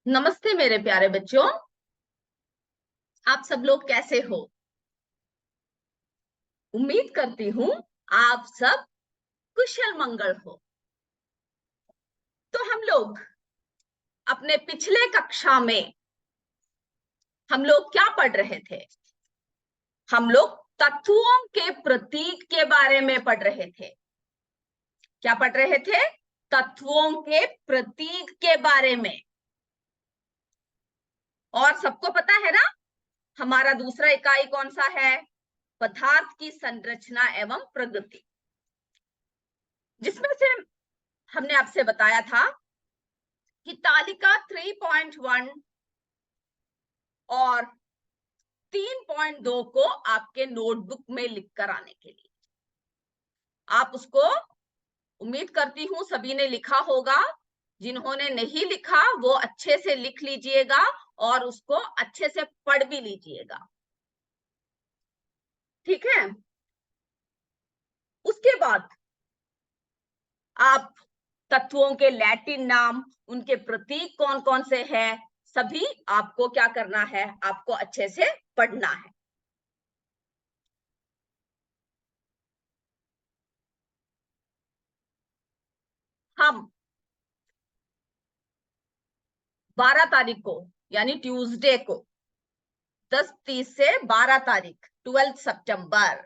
नमस्ते मेरे प्यारे बच्चों। आप सब लोग कैसे हो? उम्मीद करती हूँ आप सब कुशल मंगल हो। तो हम लोग अपने पिछले कक्षा में हम लोग क्या पढ़ रहे थे? हम लोग तत्वों के प्रतीक के बारे में पढ़ रहे थे। क्या पढ़ रहे थे? तत्वों के प्रतीक के बारे में। और सबको पता है ना, हमारा दूसरा इकाई कौन सा है? पदार्थ की संरचना एवं प्रकृति, जिसमें से हमने आपसे बताया था कि तालिका 3.1 और 3.2 को आपके नोटबुक में लिख कर आने के लिए, आप उसको उम्मीद करती हूं सभी ने लिखा होगा। जिन्होंने नहीं लिखा वो अच्छे से लिख लीजिएगा और उसको अच्छे से पढ़ भी लीजिएगा, ठीक है? उसके बाद आप तत्वों के लैटिन नाम, उनके प्रतीक कौन कौन से हैं, सभी आपको क्या करना है? आपको अच्छे से पढ़ना है। हम 12 तारीख को यानी ट्यूसडे को 10:30 से 12 तारीख 12 सितंबर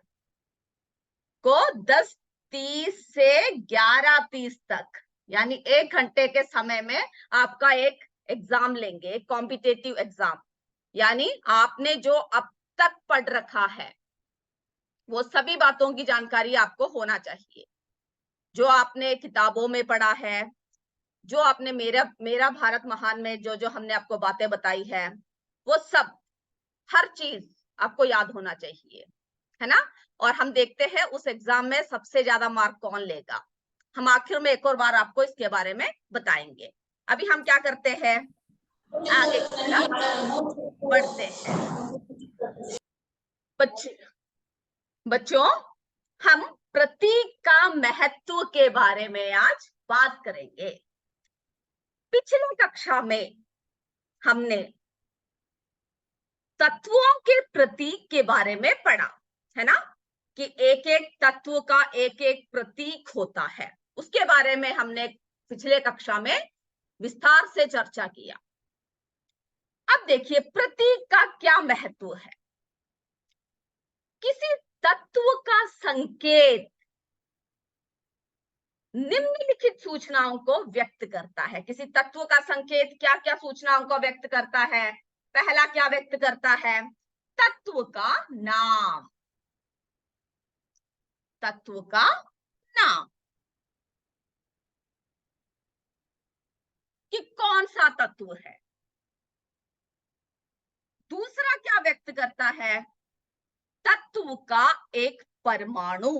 को 10:30 से 11:30 तक यानी 1 घंटे के समय में आपका एक एग्जाम लेंगे, एक कॉम्पिटेटिव एग्जाम। यानी आपने जो अब तक पढ़ रखा है वो सभी बातों की जानकारी आपको होना चाहिए। जो आपने किताबों में पढ़ा है, जो आपने मेरा मेरा भारत महान में जो जो हमने आपको बातें बताई है, वो सब हर चीज आपको याद होना चाहिए, है ना? और हम देखते हैं उस एग्जाम में सबसे ज्यादा मार्क कौन लेगा। हम आखिर में एक और बार आपको इसके बारे में बताएंगे। अभी हम क्या करते हैं, आगे की तरफ बढ़ते हैं। बच्चों, हम प्रतीक का महत्व के बारे में आज बात करेंगे। पिछली कक्षा में हमने तत्वों के प्रतीक के बारे में पढ़ा, है ना? कि एक एक तत्व का एक एक प्रतीक होता है। उसके बारे में हमने पिछले कक्षा में विस्तार से चर्चा किया। अब देखिए प्रतीक का क्या महत्व है। किसी तत्व का संकेत निम्नलिखित सूचनाओं को व्यक्त करता है। किसी तत्व का संकेत क्या क्या सूचनाओं को व्यक्त करता है? पहला क्या व्यक्त करता है? तत्व का नाम। तत्व का नाम कि कौन सा तत्व है। दूसरा क्या व्यक्त करता है? तत्व का एक परमाणु।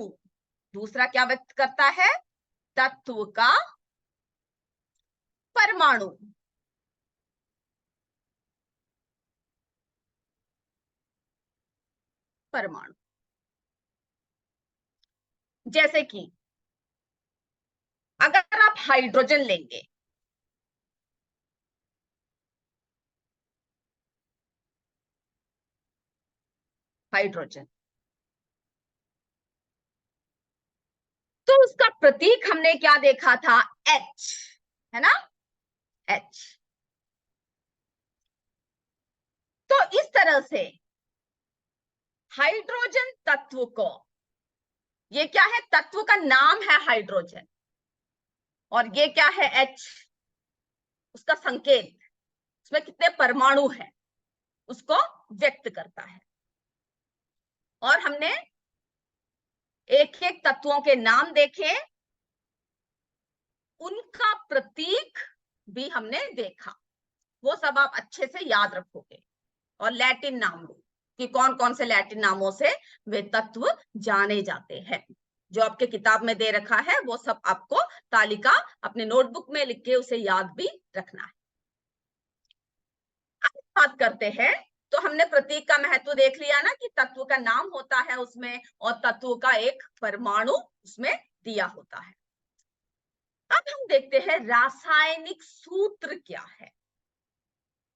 दूसरा क्या व्यक्त करता है? तत्व का परमाणु। परमाणु जैसे कि अगर आप हाइड्रोजन लेंगे, हाइड्रोजन, तो उसका प्रतीक हमने क्या देखा था? H, है ना? H। तो इस तरह से हाइड्रोजन तत्व को, ये क्या है? तत्व का नाम है हाइड्रोजन, और ये क्या है? H, उसका संकेत, उसमें कितने परमाणु है उसको व्यक्त करता है। और हमने एक एक तत्वों के नाम देखे, उनका प्रतीक भी हमने देखा। वो सब आप अच्छे से याद रखोगे। और लैटिन नाम भी, कि कौन कौन से लैटिन नामों से वे तत्व जाने जाते हैं। जो आपके किताब में दे रखा है वो सब आपको तालिका अपने नोटबुक में लिख के उसे याद भी रखना है। अब बात करते हैं। तो हमने प्रतीक का महत्व देख लिया ना, कि तत्व का नाम होता है उसमें और तत्व का एक परमाणु उसमें दिया होता है। अब हम देखते हैं रासायनिक सूत्र क्या है।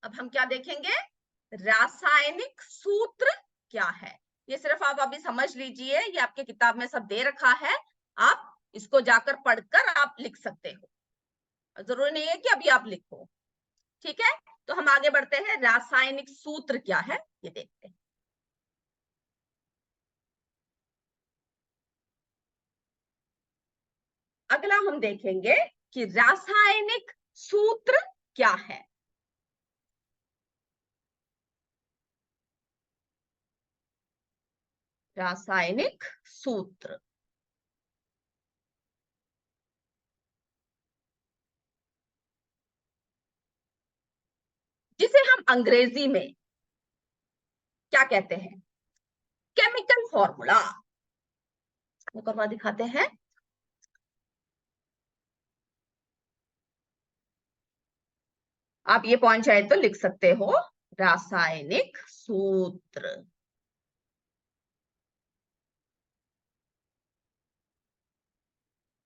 अब हम क्या देखेंगे, रासायनिक सूत्र क्या है। ये सिर्फ आप अभी समझ लीजिए, ये आपके किताब में सब दे रखा है, आप इसको जाकर पढ़कर आप लिख सकते हो, जरूरी नहीं है कि अभी आप लिखो। ठीक है, तो हम आगे बढ़ते हैं, रासायनिक सूत्र क्या है ये देखते हैं। अगला हम देखेंगे कि रासायनिक सूत्र क्या है। रासायनिक सूत्र, जिसे हम अंग्रेजी में क्या कहते हैं, केमिकल फॉर्मूला। करवा दिखाते हैं। आप ये पॉइंट चाहे तो लिख सकते हो, रासायनिक सूत्र।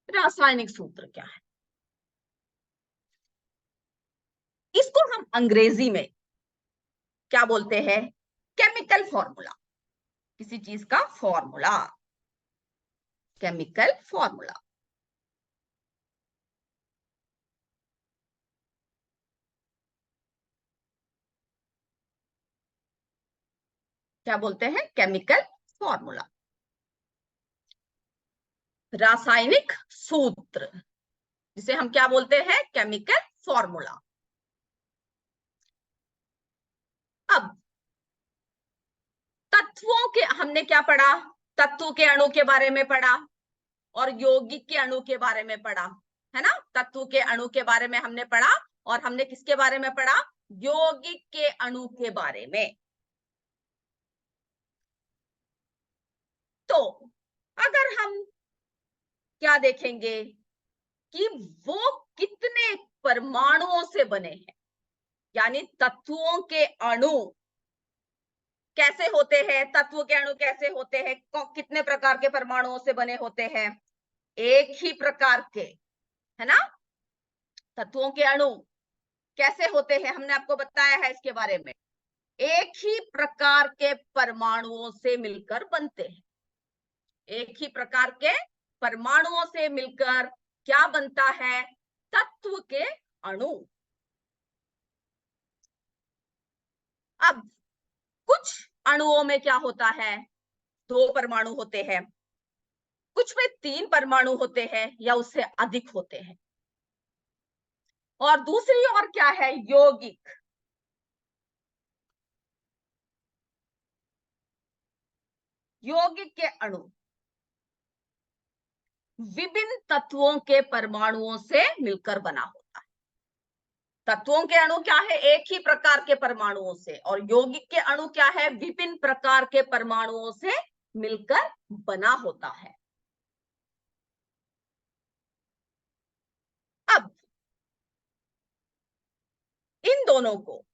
रासायनिक सूत्र क्या है, इसको हम अंग्रेजी में क्या बोलते हैं, केमिकल फॉर्मूला। किसी चीज का फॉर्मूला, केमिकल फॉर्मूला। क्या बोलते हैं, केमिकल फॉर्मूला, रासायनिक सूत्र, जिसे हम क्या बोलते हैं, केमिकल फॉर्मूला। अब तत्वों के हमने क्या पढ़ा, तत्व के अणु के बारे में पढ़ा और यौगिक के अणु के बारे में पढ़ा, है ना। तत्व के अणु के बारे में हमने पढ़ा और हमने किसके बारे में पढ़ा, यौगिक के अणु के बारे में। तो अगर हम क्या देखेंगे कि वो कितने परमाणुओं से बने हैं, यानी तत्वों के अणु कैसे होते हैं, तत्व के अणु कैसे होते हैं, कितने प्रकार के परमाणुओं से बने होते हैं, एक ही प्रकार के, है ना। तत्वों के अणु कैसे होते हैं, हमने आपको बताया है इसके बारे में, एक ही प्रकार के परमाणुओं से मिलकर बनते हैं। एक ही प्रकार के परमाणुओं से मिलकर क्या बनता है, तत्व के अणु। अब कुछ अणुओं में क्या होता है, दो परमाणु होते हैं, कुछ में तीन परमाणु होते हैं या उससे अधिक होते हैं, और दूसरी ओर क्या है, यौगिक। यौगिक के अणु विभिन्न तत्वों के परमाणुओं से मिलकर बना होता है। तत्वों के अणु क्या है, एक ही प्रकार के परमाणुओं से, और यौगिक के अणु क्या है, विभिन्न प्रकार के परमाणुओं से मिलकर बना होता है। अब इन दोनों को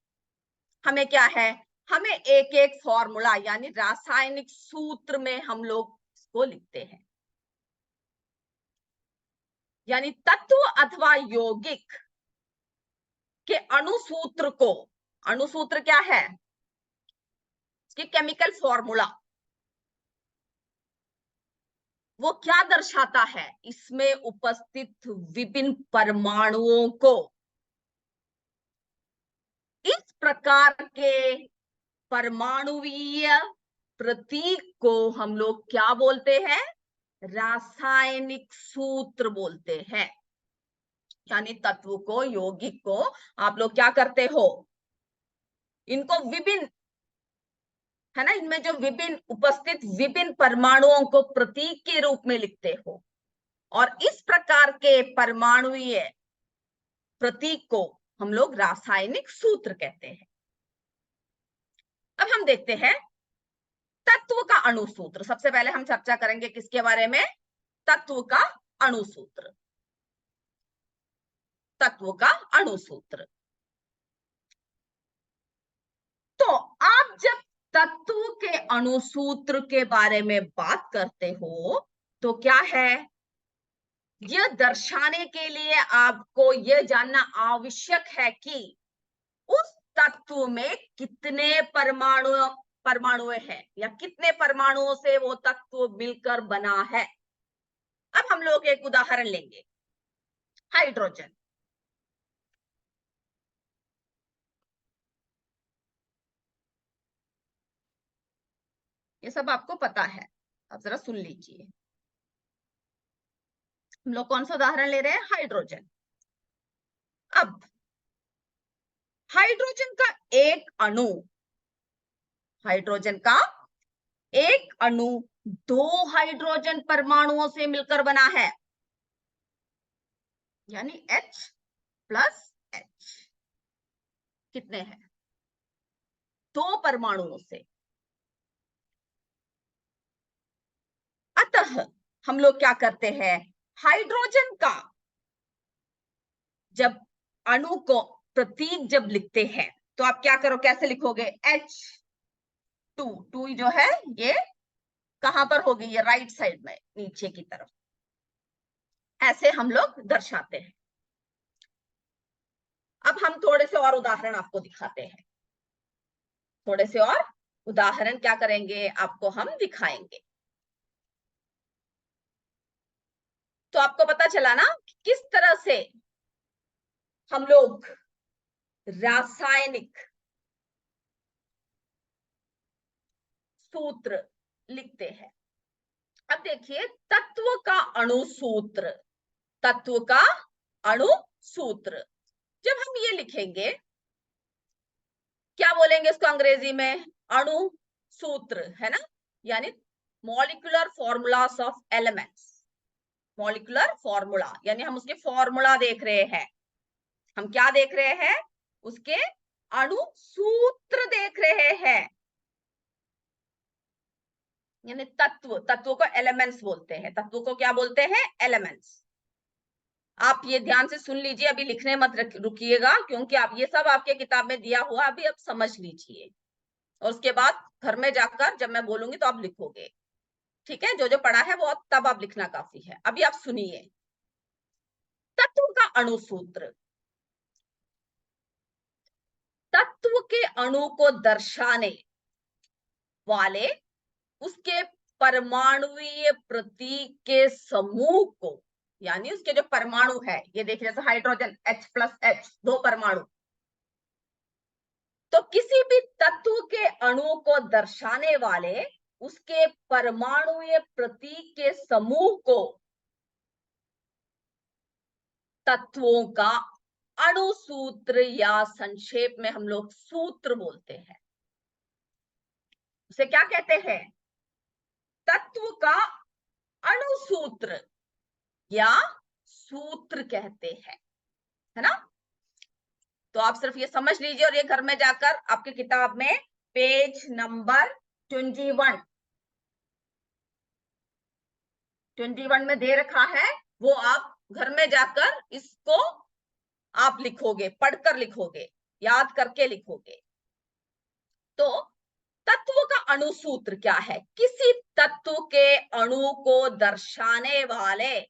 हमें क्या है, हमें एक एक फॉर्मूला यानी रासायनिक सूत्र में हम लोग इसको लिखते हैं, यानी तत्व अथवा यौगिक के अणुसूत्र को, अणुसूत्र क्या है, इसकी केमिकल फॉर्मूला, वो क्या दर्शाता है, इसमें उपस्थित विभिन्न परमाणुओं को इस प्रकार के परमाणुवीय प्रतीक को हम लोग क्या बोलते हैं, रासायनिक सूत्र बोलते हैं। यानी तत्व को, यौगिक को आप लोग क्या करते हो, इनको विभिन्न, है ना, इनमें जो विभिन्न उपस्थित विभिन्न परमाणुओं को प्रतीक के रूप में लिखते हो, और इस प्रकार के परमाणुीय प्रतीक को हम लोग रासायनिक सूत्र कहते हैं। अब हम देखते हैं तत्व का अणुसूत्र। सबसे पहले हम चर्चा करेंगे किसके बारे में, तत्व का अणुसूत्र। तत्व का अणुसूत्र, तो आप जब तत्व के अणुसूत्र के बारे में बात करते हो तो क्या है, यह दर्शाने के लिए आपको यह जानना आवश्यक है कि उस तत्व में कितने परमाणु हैं या कितने परमाणुओं से वो तत्व मिलकर बना है। अब हम लोग एक उदाहरण लेंगे, हाइड्रोजन। ये सब आपको पता है, अब जरा सुन लीजिए। हम लोग कौन सा उदाहरण ले रहे हैं? हाइड्रोजन। अब हाइड्रोजन का एक अणु, हाइड्रोजन का एक अणु 2 हाइड्रोजन परमाणुओं से मिलकर बना है, यानी H प्लस H। कितने हैं? 2 परमाणुओं से। अतः हम लोग क्या करते हैं, हाइड्रोजन का जब अणु को प्रतीक जब लिखते हैं तो आप क्या करो, कैसे लिखोगे? H2, 2 जो है ये कहां पर होगी? ये राइट साइड में नीचे की तरफ, ऐसे हम लोग दर्शाते हैं। अब हम थोड़े से और उदाहरण आपको दिखाते हैं, थोड़े से और उदाहरण क्या करेंगे, आपको हम दिखाएंगे। तो आपको पता चला ना किस तरह से हम लोग रासायनिक सूत्र लिखते हैं। अब देखिए, तत्व का अणु सूत्र, तत्व का अणु सूत्र जब हम ये लिखेंगे, क्या बोलेंगे इसको अंग्रेजी में? अणु सूत्र, है ना, यानी molecular formulas of elements. Molecular formula यानी हम उसके फॉर्मूला देख रहे हैं। हम क्या देख रहे हैं? उसके अणु सूत्र देख रहे हैं, यानी तत्व, तत्व को एलिमेंट्स बोलते हैं। तत्व को क्या बोलते हैं? एलिमेंट्स। आप ये ध्यान से सुन लीजिए, अभी लिखने मत रुकिएगा, क्योंकि आप ये सब आपके किताब में दिया हुआ, अभी आप समझ लीजिए और उसके बाद घर में जाकर जब मैं बोलूंगी तो आप लिखोगे। ठीक है, जो जो पढ़ा है वो तब आप लिखना काफी है। अभी आप सुनिए, तत्व का अणु सूत्र, तत्व के अणु को दर्शाने वाले उसके परमाणुवीय प्रतीक के समूह को, यानी उसके जो परमाणु है, ये देखिए जैसे हाइड्रोजन H प्लस H, 2 परमाणु, तो किसी भी तत्व के अणु को दर्शाने वाले उसके परमाणुवीय प्रतीक के समूह को तत्वों का अणु सूत्र या संक्षेप में हम लोग सूत्र बोलते हैं। उसे क्या कहते हैं? तत्व का अणु सूत्र या सूत्र कहते हैं, है ना। तो आप सिर्फ ये समझ लीजिए और ये घर में जाकर आपके किताब में पेज नंबर 21 में दे रखा है, वो आप घर में जाकर इसको आप लिखोगे, पढ़कर लिखोगे, याद करके लिखोगे। तो तत्व का अणु सूत्र क्या है? किसी तत्व के अणु को दर्शाने वाले,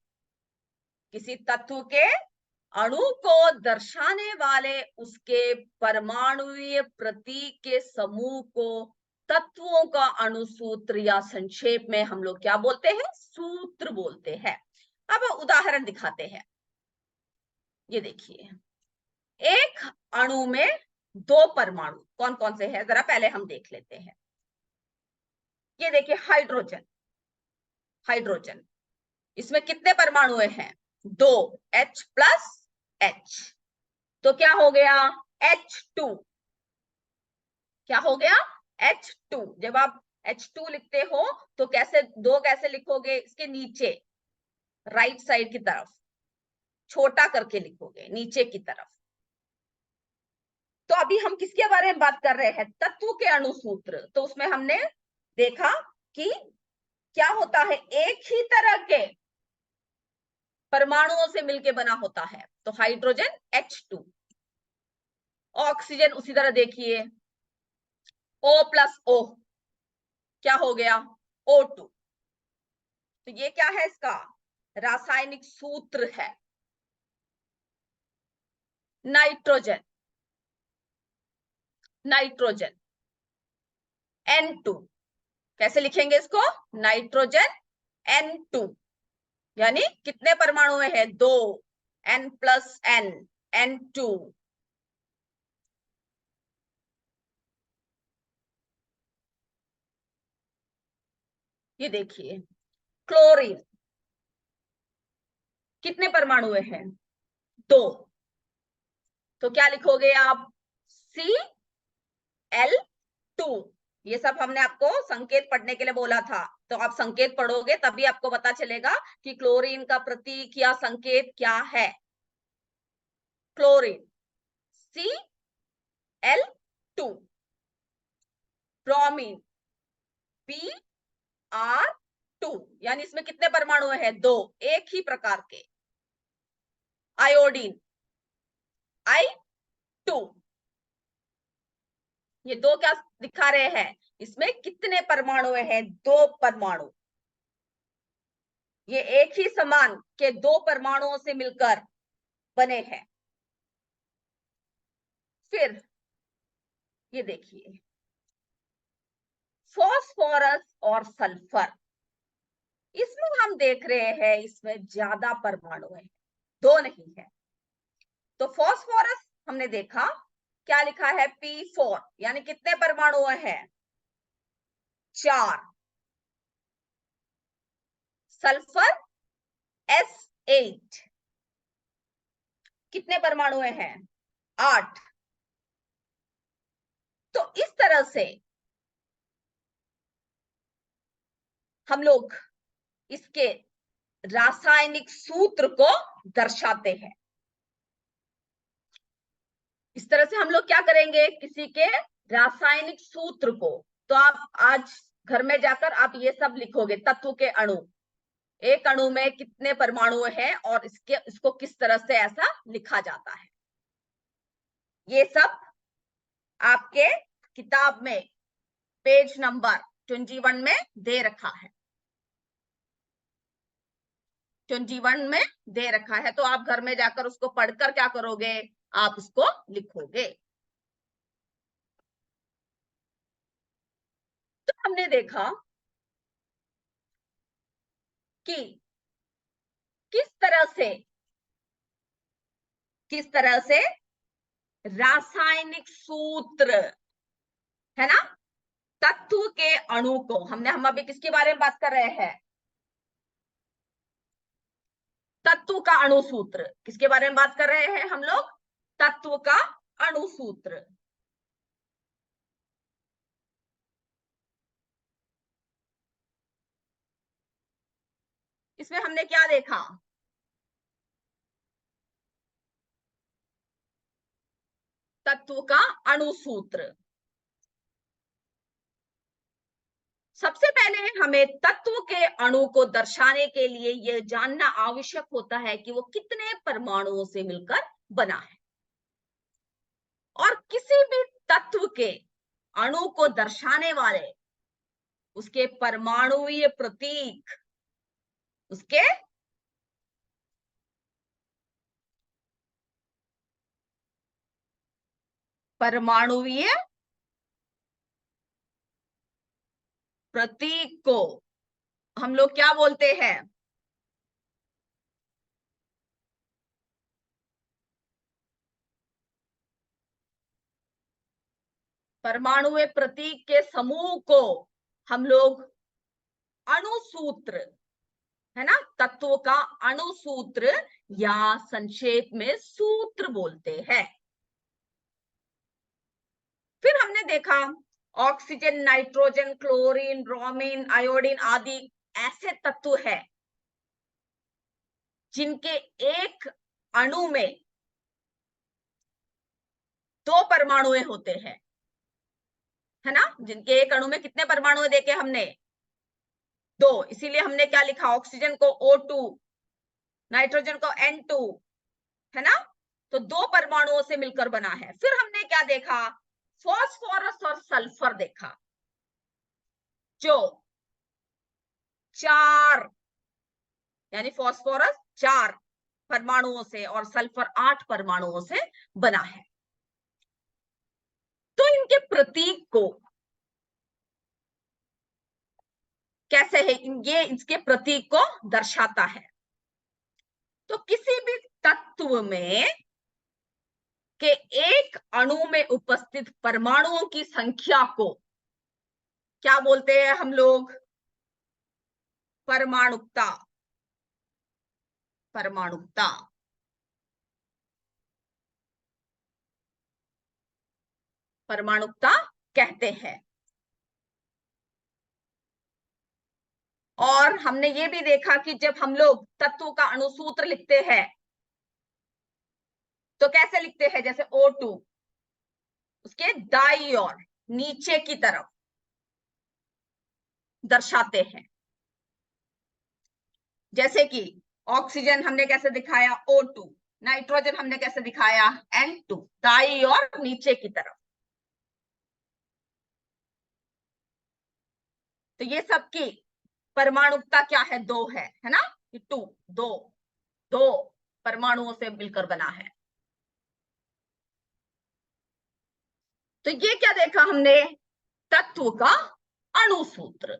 किसी तत्व के अणु को दर्शाने वाले उसके परमाणुवीय प्रतीक के समूह को तत्वों का अणु सूत्र या संक्षेप में हम लोग क्या बोलते हैं? सूत्र बोलते हैं। अब उदाहरण दिखाते हैं। ये देखिए, एक अणु में 2 परमाणु कौन कौन से हैं, जरा पहले हम देख लेते हैं। ये देखिए हाइड्रोजन, हाइड्रोजन इसमें कितने परमाणु हैं? 2, H प्लस H। तो क्या हो गया? H2। क्या हो गया? H2। जब आप H2 लिखते हो तो कैसे, 2 कैसे लिखोगे? इसके नीचे राइट साइड की तरफ छोटा करके लिखोगे, नीचे की तरफ। तो अभी हम किसके बारे में बात कर रहे हैं? तत्व के अणु सूत्र। तो उसमें हमने देखा कि क्या होता है, एक ही तरह के परमाणुओं से मिलके बना होता है। तो हाइड्रोजन H2, ऑक्सीजन उसी तरह देखिए O प्लस O, क्या हो गया? O2। तो ये क्या है? इसका रासायनिक सूत्र है। नाइट्रोजन, नाइट्रोजन N2, कैसे लिखेंगे इसको? नाइट्रोजन N2, यानी कितने परमाणु है? 2, N+N, N2। ये देखिए क्लोरीन, कितने परमाणु हैं? 2। तो क्या लिखोगे आप? Cl2। ये सब हमने आपको संकेत पढ़ने के लिए बोला था, तो आप संकेत पढ़ोगे तभी आपको पता चलेगा कि क्लोरीन का प्रतीक या संकेत क्या है। क्लोरीन Cl2, ब्रोमीन Br2, यानी इसमें कितने परमाणु है? 2, एक ही प्रकार के। आयोडीन I2, ये 2 क्या दिखा रहे हैं? इसमें कितने परमाणु हैं? 2 परमाणु। ये एक ही समान के 2 परमाणुओं से मिलकर बने हैं। फिर ये देखिए फॉस्फोरस और सल्फर, इसमें हम देख रहे हैं इसमें ज्यादा परमाणु है, 2 नहीं है। तो फॉस्फोरस हमने देखा क्या लिखा है? P4, यानी कितने परमाणु हैं? 4। सल्फर S8, कितने परमाणु हैं? 8। तो इस तरह से हम लोग इसके रासायनिक सूत्र को दर्शाते हैं। इस तरह से हम लोग क्या करेंगे? किसी के रासायनिक सूत्र को, तो आप आज घर में जाकर आप ये सब लिखोगे, तत्व के अणु, एक अणु में कितने परमाणु हैं और इसको किस तरह से ऐसा लिखा जाता है, ये सब आपके किताब में पेज नंबर 21 में दे रखा है। 21 में दे रखा है, तो आप घर में जाकर उसको पढ़कर क्या करोगे? आप उसको लिखोगे। तो हमने देखा कि किस तरह से रासायनिक सूत्र है ना, तत्व के अणु को हम अभी किसके बारे में बात कर रहे हैं? तत्व का अणु सूत्र। किसके बारे में बात कर रहे हैं हम लोग? तत्व का अणु सूत्र। इसमें हमने क्या देखा? तत्व का अणु सूत्र। सबसे पहले हमें तत्व के अणु को दर्शाने के लिए यह जानना आवश्यक होता है कि वो कितने परमाणुओं से मिलकर बना है, और किसी भी तत्व के अणु को दर्शाने वाले उसके परमाणुवीय प्रतीक, उसके परमाणुवीय प्रतीक को हम लोग क्या बोलते हैं? परमाणुवीय प्रतीक के समूह को हम लोग अणुसूत्र, है ना, तत्वों का अणुसूत्र या संक्षेप में सूत्र बोलते हैं। फिर हमने देखा oxygen, nitrogen, chlorine, bromine, iodine आदि ऐसे तत्व हैं जिनके एक अणु में 2 परमाणु होते हैं, है ना, जिनके एक अणु में कितने परमाणु देखे हमने? 2। इसीलिए हमने क्या लिखा? ऑक्सीजन को O2, नाइट्रोजन को N2, है ना, तो 2 परमाणुओं से मिलकर बना है। फिर हमने क्या देखा? फॉस्फोरस और सल्फर देखा, जो 4, यानी फॉस्फोरस 4 परमाणुओं से और सल्फर 8 परमाणुओं से बना है। तो इनके प्रतीक को कैसे है, ये इसके प्रतीक को दर्शाता है। तो किसी भी तत्व में के एक अणु में उपस्थित परमाणुओं की संख्या को क्या बोलते हैं हम लोग? परमाणुकता। परमाणुकता। परमाणुकता कहते हैं। और हमने ये भी देखा कि जब हम लोग तत्व का अणुसूत्र लिखते हैं तो कैसे लिखते हैं? जैसे O2, उसके दाईं ओर नीचे की तरफ दर्शाते हैं। जैसे कि ऑक्सीजन हमने कैसे दिखाया? O2। नाइट्रोजन हमने कैसे दिखाया? N2। दाईं ओर नीचे की तरफ। तो ये सबकी परमाणुकता क्या है? 2 है ना? 2, 2, 2 परमाणुओं से मिलकर बना है। तो ये क्या देखा हमने? तत्व का अणुसूत्र।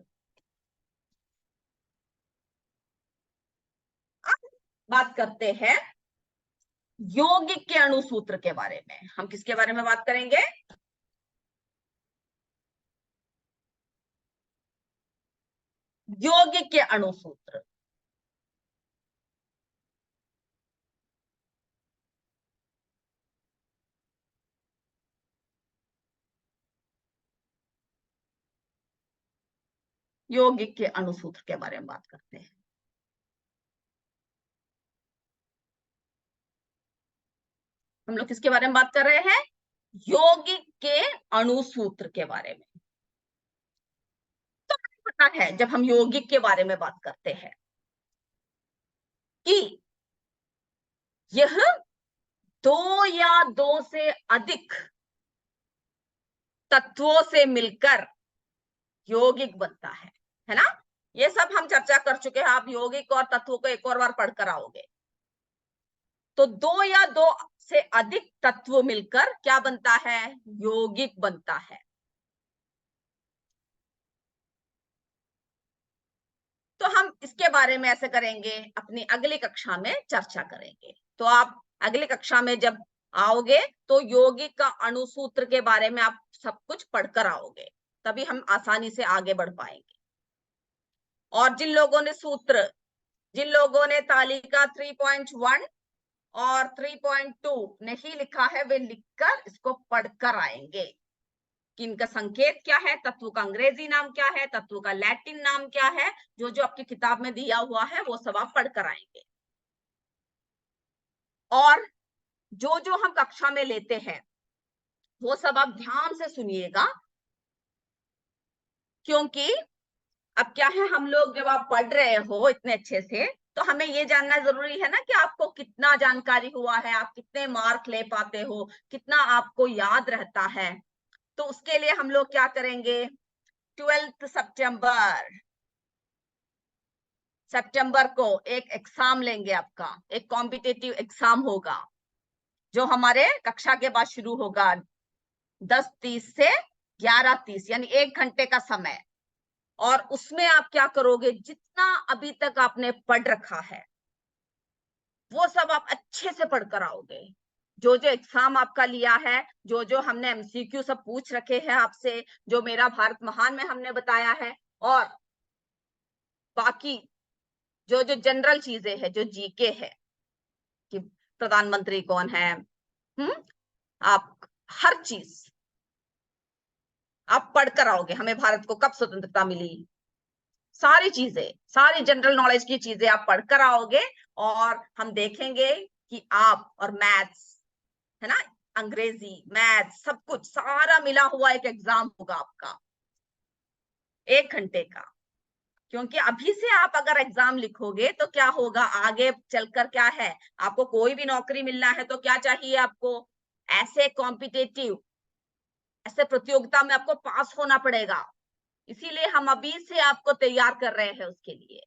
अब बात करते हैं यौगिक के अणुसूत्र के बारे में। हम किसके बारे में बात करेंगे? यौगिक के अणुसूत्र। यौगिक के अणुसूत्र के बारे में बात करते हैं। हम लोग किसके बारे में बात कर रहे हैं? यौगिक के अणुसूत्र के बारे में। तो हमें पता है जब हम यौगिक के बारे में बात करते हैं कि यह 2 या 2 से अधिक तत्वों से मिलकर यौगिक बनता है ना? ये सब हम चर्चा कर चुके हैं। आप यौगिक और तत्वों को एक और बार पढ़कर आओगे। तो 2 या 2 से अधिक तत्व मिलकर क्या बनता है? यौगिक बनता है। तो हम इसके बारे में ऐसे करेंगे, अपनी अगली कक्षा में चर्चा करेंगे। तो आप अगली कक्षा में जब आओगे तो यौगिक का अणुसूत्र के बारे में आप सब कुछ पढ़कर आओगे, तभी हम आसानी से आगे बढ़ पाएंगे। और जिन लोगों ने तालिका 3.1 और 3.2 नहीं लिखा है, वे लिखकर इसको पढ़कर आएंगे कि इनका संकेत क्या है, तत्व का अंग्रेजी नाम क्या है, तत्व का लैटिन नाम क्या है। जो जो आपकी किताब में दिया हुआ है वो सब आप पढ़कर आएंगे। और जो जो हम कक्षा में लेते हैं वो सब आप ध्यान से सुनिएगा, क्योंकि अब क्या है, हम लोग जब आप पढ़ रहे हो इतने अच्छे से, तो हमें ये जानना जरूरी है ना कि आपको कितना जानकारी हुआ है, आप कितने मार्क ले पाते हो, कितना आपको याद रहता है। तो उसके लिए हम लोग क्या करेंगे? 12 सितंबर को एक एग्जाम लेंगे। आपका एक कॉम्पिटिटिव एग्जाम होगा जो हमारे कक्षा के बाद शुरू होगा 10:30 से 11:30, यानी 1 घंटे का समय। और उसमें आप क्या करोगे? जितना अभी तक आपने पढ़ रखा है वो सब आप अच्छे से पढ़कर आओगे। जो जो एग्जाम आपका लिया है, जो जो हमने एमसीक्यू सब पूछ रखे हैं आपसे, जो मेरा भारत महान में हमने बताया है, और बाकी जो जो जनरल चीजें हैं, जो जीके है कि प्रधानमंत्री कौन है, आप हर चीज आप पढ़कर आओगे। हमें भारत को कब स्वतंत्रता मिली, सारी चीजें, सारी जनरल नॉलेज की चीजें आप पढ़कर आओगे। और हम देखेंगे कि आप, और मैथ्स है ना, अंग्रेजी, मैथ्स, सब कुछ सारा मिला हुआ एक एग्जाम होगा आपका 1 घंटे का। क्योंकि अभी से आप अगर एग्जाम लिखोगे तो क्या होगा आगे चलकर? क्या है, आपको कोई भी नौकरी मिलना है तो क्या चाहिए आपको? ऐसे कॉम्पिटेटिव, ऐसे प्रतियोगिता में आपको पास होना पड़ेगा। इसीलिए हम अभी से आपको तैयार कर रहे हैं उसके लिए।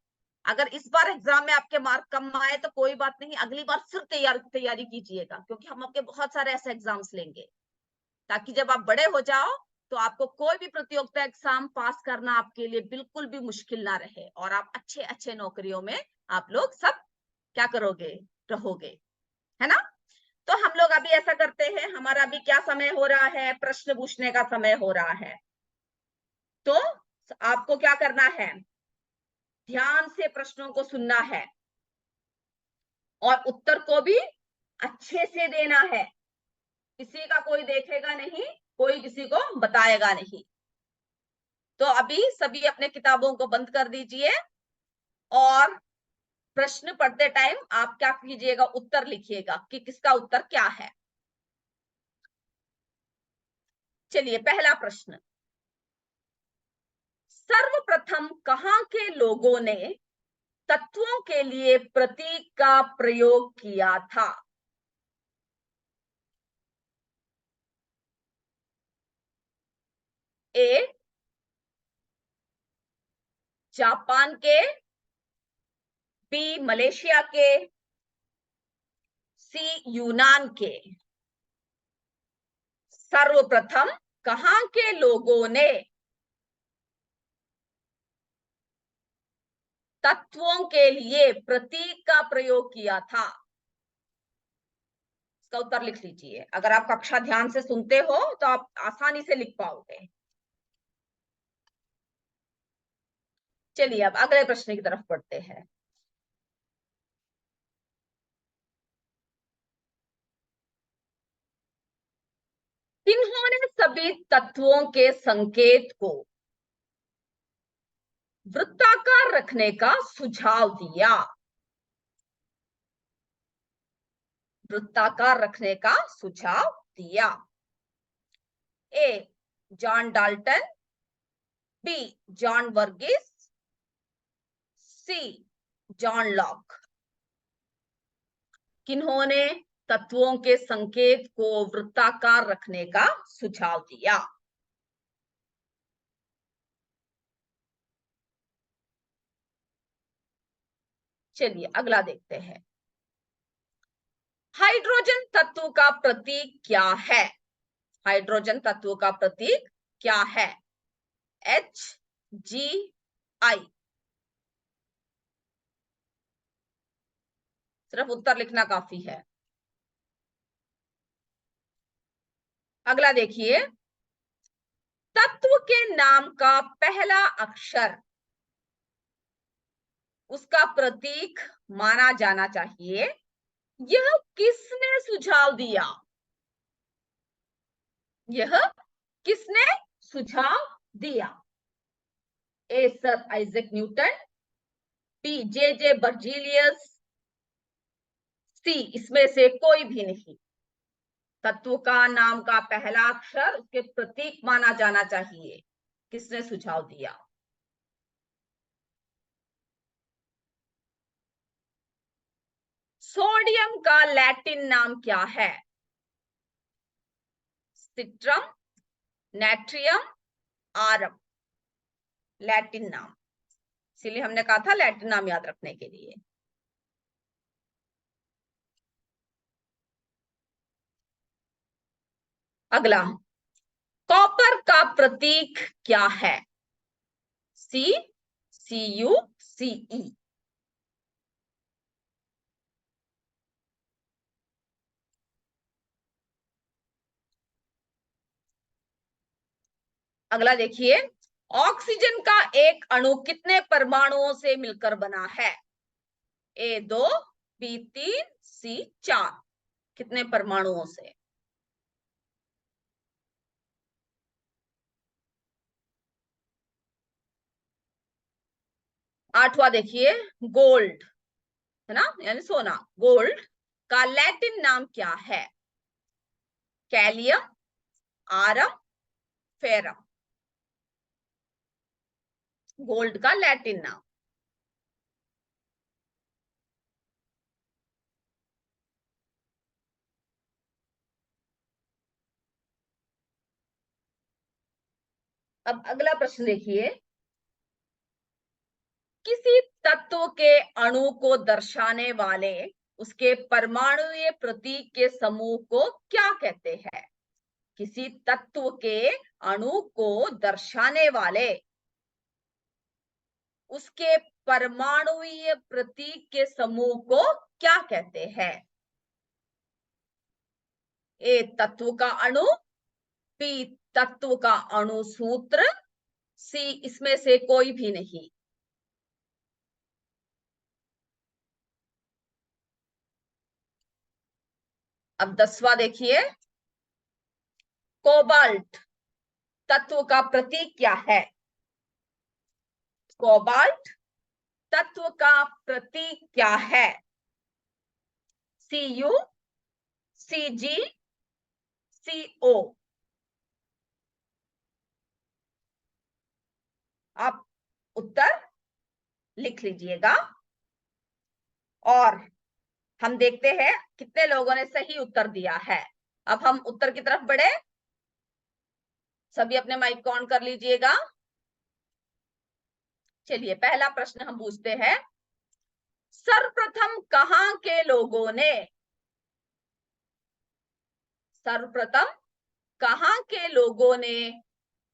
अगर इस बार एग्जाम में आपके मार्क कम आए तो कोई बात नहीं, अगली बार फिर तैयारी कीजिएगा, क्योंकि हम आपके बहुत सारे ऐसे एग्जाम्स लेंगे। ताकि जब आप बड़े हो जाओ तो आपको कोई भी प्रतियोगिता एग्जाम पास करना आपके लिए बिल्कुल भी मुश्किल ना रहे और आप अच्छे अच्छे नौकरियों में आप लोग सब क्या करोगे, रहोगे, है ना। तो हम लोग अभी ऐसा करते हैं, हमारा अभी क्या समय हो रहा है, प्रश्न पूछने का समय हो रहा है। तो आपको क्या करना है, ध्यान से प्रश्नों को सुनना है और उत्तर को भी अच्छे से देना है। किसी का कोई देखेगा नहीं, कोई किसी को बताएगा नहीं। तो अभी सभी अपने किताबों को बंद कर दीजिए और प्रश्न पढ़ते टाइम आप क्या कीजिएगा, उत्तर लिखिएगा कि किसका उत्तर क्या है। चलिए पहला प्रश्न, सर्वप्रथम कहां के लोगों ने तत्वों के लिए प्रतीक का प्रयोग किया था? ए जापान के, बी मलेशिया के, सी यूनान के। सर्वप्रथम कहां के लोगों ने तत्वों के लिए प्रतीक का प्रयोग किया था? इसका उत्तर लिख लीजिए। अगर आप कक्षा ध्यान से सुनते हो तो आप आसानी से लिख पाओगे। चलिए अब अगले प्रश्न की तरफ बढ़ते हैं। किन्होंने सभी तत्वों के संकेत को वृत्ताकार रखने का सुझाव दिया? वृत्ताकार रखने का सुझाव दिया। A John Dalton, B John Varghese, C John Locke. किन्होंने तत्वों के संकेत को वृत्ताकार रखने का सुझाव दिया? चलिए अगला देखते हैं। हाइड्रोजन तत्व का प्रतीक क्या है? हाइड्रोजन तत्व का प्रतीक क्या है? एच, जी, आई। सिर्फ उत्तर लिखना काफी है। अगला देखिए, तत्व के नाम का पहला अक्षर उसका प्रतीक माना जाना चाहिए, यह किसने सुझाव दिया? यह किसने सुझाव दिया? A sir Isaac Newton, B J J Berzelius, C इसमें से कोई भी नहीं। तत्व का नाम का पहला अक्षर उसके प्रतीक माना जाना चाहिए, किसने सुझाव दिया? सोडियम का लैटिन नाम क्या है? सिट्रम, नाट्रियम, आरम। लैटिन नाम, इसीलिए हमने कहा था लैटिन नाम याद रखने के लिए। अगला, कॉपर का प्रतीक क्या है? सी, सी यू, सी ई। अगला देखिए, ऑक्सीजन का एक अणु कितने परमाणुओं से मिलकर बना है? ए 2, बी 3, सी 4। कितने परमाणुओं से? आठवां देखिए, गोल्ड, है ना, यानी सोना। गोल्ड का लैटिन नाम क्या है? कैलियम, आरम, फेरम। गोल्ड का लैटिन नाम। अब अगला प्रश्न देखिए, किसी तत्व के अणु को दर्शाने वाले उसके परमाणुीय प्रतीक के समूह को क्या कहते हैं? किसी तत्व के अणु को दर्शाने वाले उसके परमाणुीय प्रतीक के समूह को क्या कहते हैं? ए तत्व का अणु, बी तत्व का अणु सूत्र, सी इसमें से कोई भी नहीं। अब 10वां देखिए, कोबाल्ट तत्व का प्रतीक क्या है? कोबाल्ट तत्व का प्रतीक क्या है? Cu, Cg, Co। आप उत्तर लिख लीजिएगा और हम देखते हैं कितने लोगों ने सही उत्तर दिया है। अब हम उत्तर की तरफ बढ़े। सभी अपने माइक को ऑन कर लीजिएगा। चलिए पहला प्रश्न हम पूछते हैं, सर्वप्रथम कहां के लोगों ने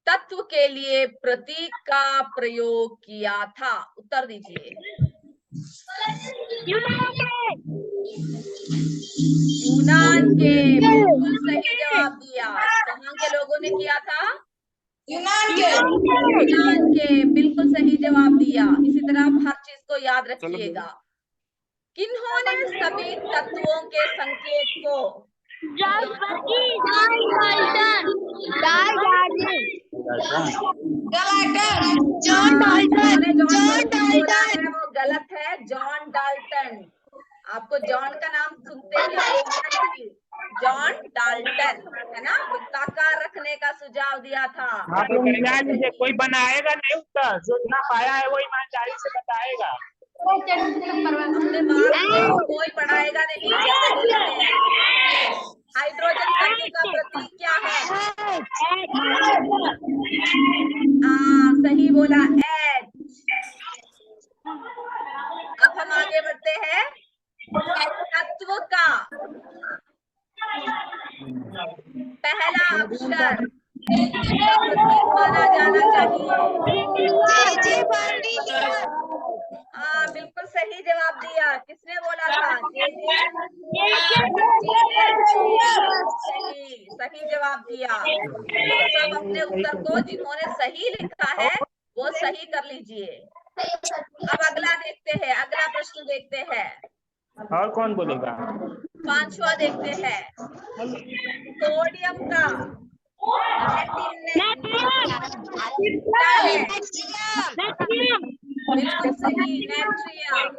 तत्व के लिए प्रतीक का प्रयोग किया था? उत्तर दीजिए। यूनान के, बिल्कुल सही जवाब दिया। कहां के लोगों ने किया था? यूनान के, बिल्कुल सही जवाब दिया। इसी तरह आप हर चीज को याद रखिएगा। किन्होंने सभी तत्वों के संकेत को वो गलत है, जॉन डाल्टन। आपको जॉन का नाम सुनते ही नहीं, जॉन डाल्टन है ना, वृत्ताकार रखने का सुझाव दिया था। आप लोग कोई बनाएगा नहीं उत्तर, जो ना पाया है वो ईमानदारी से बताएगा। हमने मार्क्स कोई पढ़ाएगा नहीं, जैसे बोलते हैं। हाइड्रोजन तत्व का प्रतीक क्या है? हाँ सही बोला, H। अब हम आगे बढ़ते हैं, तत्व का पहला अक्षर का प्रतीक माना जाना चाहिए। हाँ बिल्कुल सही जवाब दिया। किसने बोला था? सही जवाब दिया। तो सब अपने उत्तर को जिन्होंने सही लिखा है वो सही कर लीजिए। अब अगला देखते हैं, अगला प्रश्न देखते हैं। और कौन बोलेगा? 5वां देखते हैं, सोडियम का बिल्कुल सही, नेट्रियम।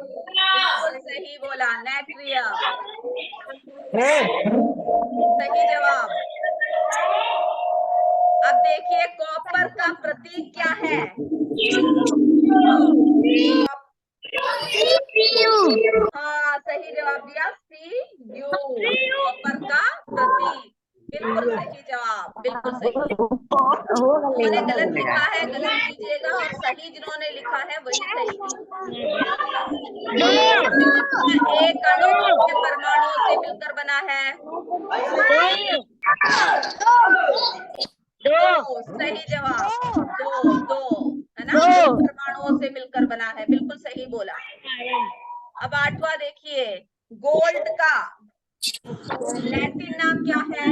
बिल्कुल सही बोला, नेट्रियम सही जवाब। अब देखिए कॉपर का प्रतीक क्या है? हाँ सही जवाब दिया, Cu। कॉपर का प्रतीक, बिल्कुल सही जवाब, बिल्कुल सही। जिन्होंने गलत लिखा है गलत कीजिएगा और सही जिन्होंने लिखा है वही सही कीजिए। एक अणु कितने परमाणुओं से मिलकर बना है? दो, सही जवाब, दो है ना, दो परमाणुओं से मिलकर बना है, बिल्कुल सही बोला। अब 8वां देखिए, गोल्ड का लैटिन नाम क्या है?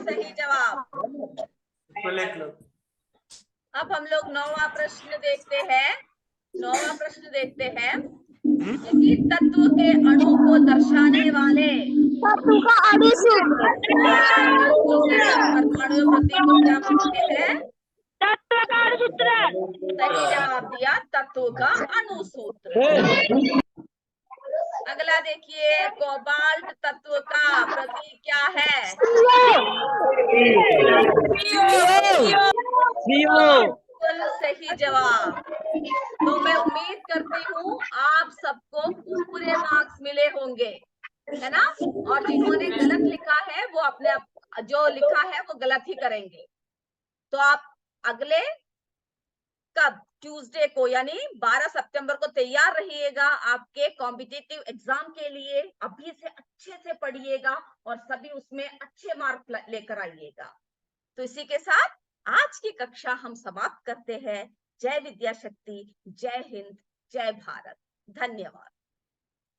सही जवाब। अब हम लोग 9वां प्रश्न देखते हैं। 9वां प्रश्न देखते हैं, किसी तत्व के अणु को दर्शाने वाले तत्व का अणु सूत्र। बिल्कुल सही, परमाणु प्रतीक को क्या बोलते हैं? तत्व का अणु सूत्र। सही जवाब दिया, तत्व का अणु सूत्र। अगला देखिए, कोबाल्ट तत्व का प्रतीक क्या है? बिल्कुल सही जवाब। तो मैं उम्मीद करती हूँ आप सबको पूरे मार्क्स मिले होंगे, है ना। और जिन्होंने गलत लिखा है वो अपने जो लिखा है वो गलत ही करेंगे। तो आप अगले कब? ट्यूसडे को, यानी 12 सितंबर को तैयार रहिएगा आपके कॉम्पिटिटिव एग्जाम के लिए। अभी से अच्छे से पढ़िएगा और सभी उसमें अच्छे मार्क लेकर आइएगा। तो इसी के साथ आज की कक्षा हम समाप्त करते हैं। जय विद्या शक्ति, जय हिंद, जय भारत। धन्यवाद।